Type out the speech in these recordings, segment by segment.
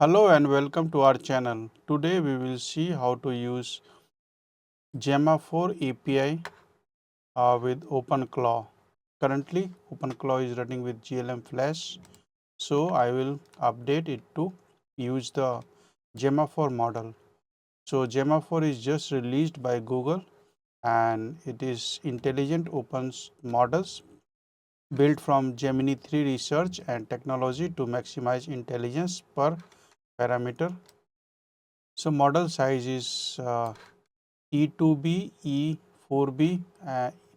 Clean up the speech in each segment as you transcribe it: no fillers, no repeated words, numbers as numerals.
Hello and welcome to our channel. Today we will see how to use Gemma 4 API with OpenClaw. Currently OpenClaw is running with GLM Flash, so I will update it to use the Gemma 4 model. So Gemma 4 is just released by Google and it is intelligent open models built from Gemini 3 research and technology to maximize intelligence per parameter. So model size is E2B, E4B,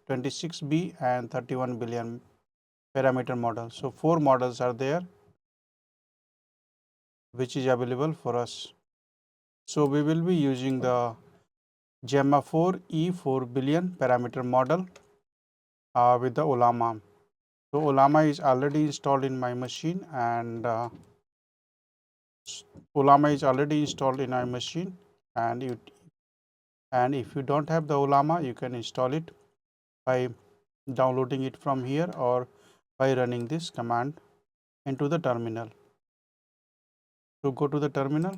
26B and 31 billion parameter model. So 4 models are there which is available for us. So we will be using the Gemma 4 E4 billion parameter model with the Ollama. So Ollama is already installed in my machine and Ollama is already installed in my machine and if you don't have the Ollama, you can install it by downloading it from here or by running this command into the terminal. So go to the terminal.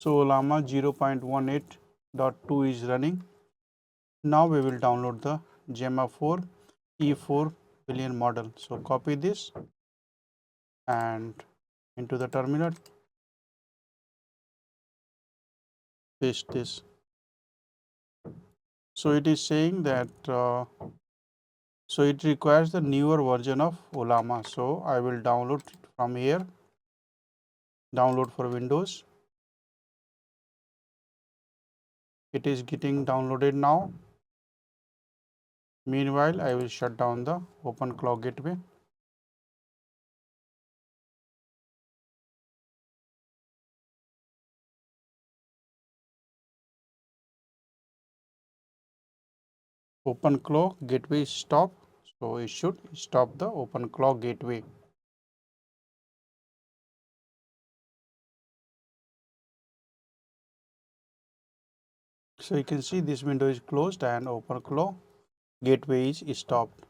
So Ollama 0.18.2 is running. Now we will download the Gemma 4 E4 billion model. So copy this and into the terminal paste this. So it is saying that so it requires the newer version of Ollama. So I will download it from here. Download for Windows. It is getting downloaded now. Meanwhile, I will shut down the OpenClaw gateway. OpenClaw gateway stop. So it should stop the OpenClaw gateway. So you can see this window is closed and OpenClaw gateway is stopped.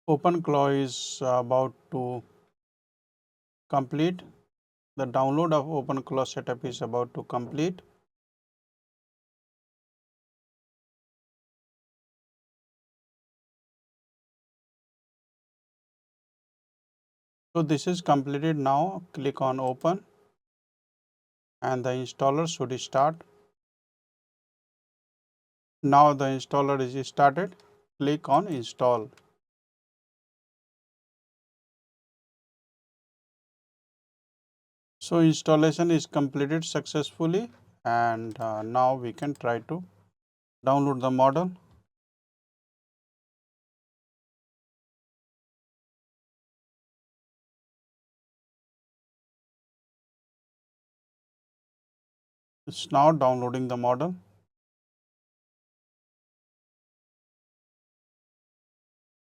OpenClaw is about to complete. The download of OpenClaw setup is about to complete. So this is completed now. Click on open and the installer should start. Now the installer is started. Click on install. So installation is completed successfully and now we can try to download the model. It's now downloading the model.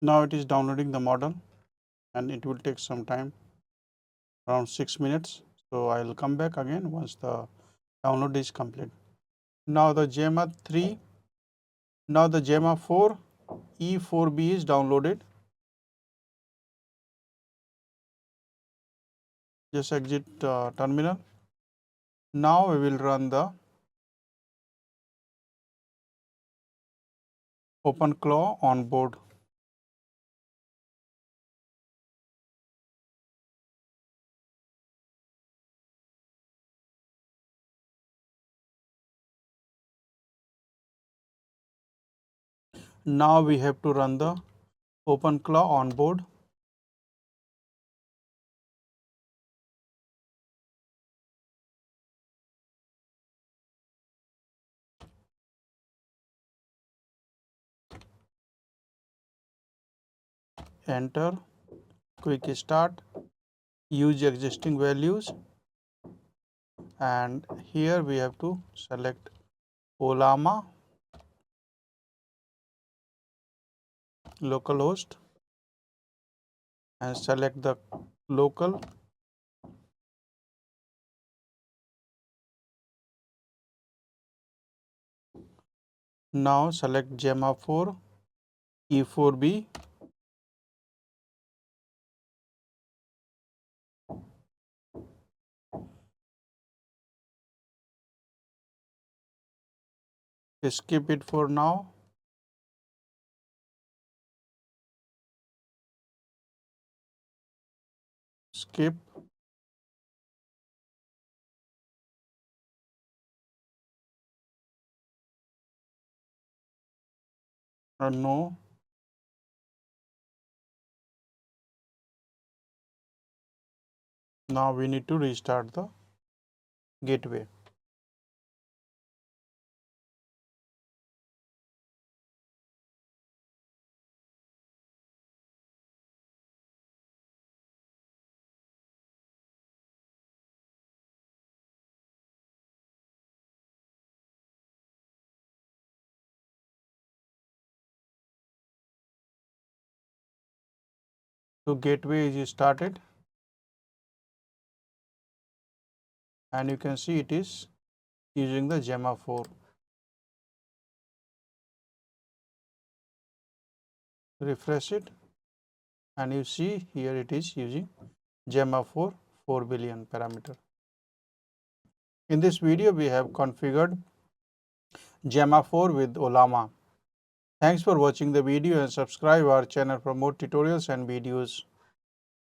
Now it is downloading the model and it will take some time, around 6 minutes. So I will come back again once the download is complete. Now the Gemma 3, now the Gemma 4 E4B is downloaded. Just exit terminal. Now we will run the OpenClaw onboard. Now we have to run the OpenClaw onboard. Enter, quick start, use existing values, and here we have to select Ollama localhost and select the local Now select Gemma 4 E4B. Skip it for now. Skip. No. Now we need to restart the gateway. So gateway is started, and you can see it is using the Gemma 4. Refresh it, and you see here it is using Gemma 4 billion parameter. In this video, we have configured Gemma 4 with Ollama. Thanks for watching the video and subscribe our channel for more tutorials and videos.